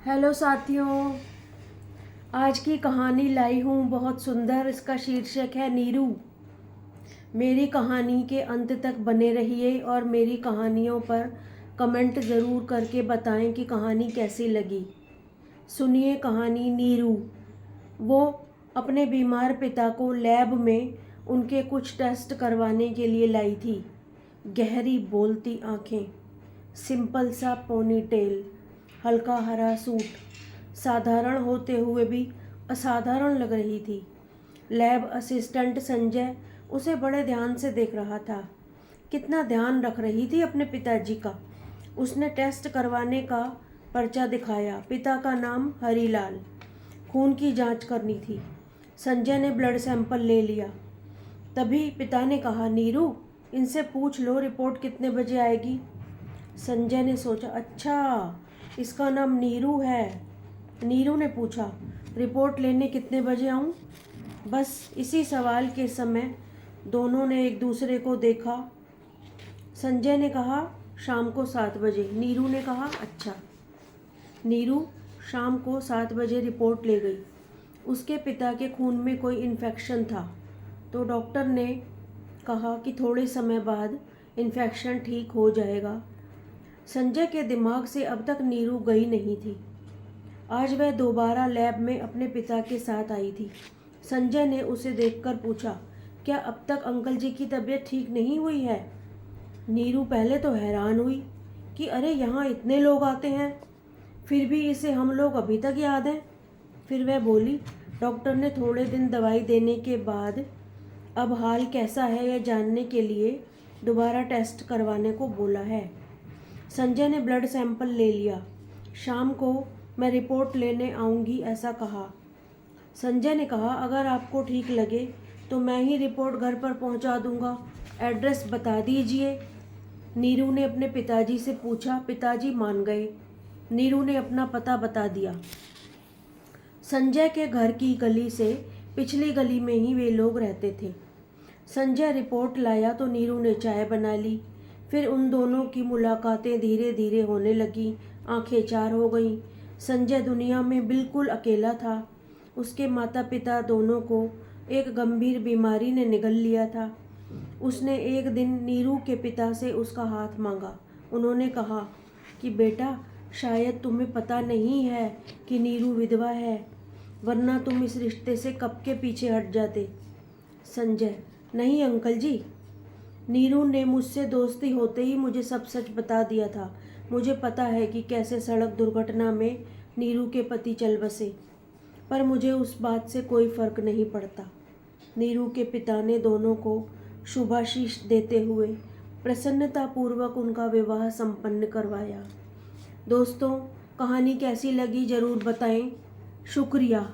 Hello साथियों, आज की कहानी लाई हूँ बहुत सुंदर। इसका शीर्षक है नीरू। मेरी कहानी के अंत तक बने रहिए और मेरी कहानियों पर कमेंट ज़रूर करके बताएं कि कहानी कैसी लगी। सुनिए कहानी नीरू। वो अपने बीमार पिता को लैब में उनके कुछ टेस्ट करवाने के लिए लाई थी। गहरी बोलती आँखें, सिंपल सा पोनीटेल, हल्का हरा सूट, साधारण होते हुए भी असाधारण लग रही थी। लैब असिस्टेंट संजय उसे बड़े ध्यान से देख रहा था। कितना ध्यान रख रही थी अपने पिताजी का। उसने टेस्ट करवाने का पर्चा दिखाया। पिता का नाम हरीलाल। खून की जांच करनी थी। संजय ने ब्लड सैंपल ले लिया। तभी पिता ने कहा, नीरू, इनसे पूछ लो रिपोर्ट कितने बजे आएगी। संजय ने सोचा, अच्छा इसका नाम नीरू है। नीरू ने पूछा, रिपोर्ट लेने कितने बजे आऊँ? बस इसी सवाल के समय दोनों ने एक दूसरे को देखा। संजय ने कहा, शाम को 7 बजे। नीरू ने कहा, अच्छा। नीरू शाम को 7 बजे रिपोर्ट ले गई। उसके पिता के खून में कोई इन्फेक्शन था, तो डॉक्टर ने कहा कि थोड़े समय बाद इन्फेक्शन ठीक हो जाएगा। संजय के दिमाग से अब तक नीरू गई नहीं थी। आज वह दोबारा लैब में अपने पिता के साथ आई थी। संजय ने उसे देखकर पूछा, क्या अब तक अंकल जी की तबीयत ठीक नहीं हुई है? नीरू पहले तो हैरान हुई कि अरे यहाँ इतने लोग आते हैं, फिर भी इसे हम लोग अभी तक याद हैं। फिर वह बोली, डॉक्टर ने थोड़े दिन दवाई देने के बाद अब हाल कैसा है यह जानने के लिए दोबारा टेस्ट करवाने को बोला है। संजय ने ब्लड सैंपल ले लिया। शाम को मैं रिपोर्ट लेने आऊँगी ऐसा कहा। संजय ने कहा, अगर आपको ठीक लगे तो मैं ही रिपोर्ट घर पर पहुंचा दूंगा। एड्रेस बता दीजिए। नीरू ने अपने पिताजी से पूछा। पिताजी मान गए। नीरू ने अपना पता बता दिया। संजय के घर की गली से पिछली गली में ही वे लोग रहते थे। संजय रिपोर्ट लाया तो नीरू ने चाय बना ली। फिर उन दोनों की मुलाकातें धीरे धीरे होने लगी। आंखें चार हो गईं। संजय दुनिया में बिल्कुल अकेला था। उसके माता पिता दोनों को एक गंभीर बीमारी ने निगल लिया था। उसने एक दिन नीरू के पिता से उसका हाथ मांगा। उन्होंने कहा कि बेटा, शायद तुम्हें पता नहीं है कि नीरू विधवा है, वरना तुम इस रिश्ते से कब के पीछे हट जाते। संजय, नहीं अंकल जी, नीरू ने मुझसे दोस्ती होते ही मुझे सब सच बता दिया था। मुझे पता है कि कैसे सड़क दुर्घटना में नीरू के पति चल बसे, पर मुझे उस बात से कोई फर्क नहीं पड़ता। नीरू के पिता ने दोनों को शुभाशीष देते हुए प्रसन्नतापूर्वक उनका विवाह संपन्न करवाया। दोस्तों, कहानी कैसी लगी ज़रूर बताएं। शुक्रिया।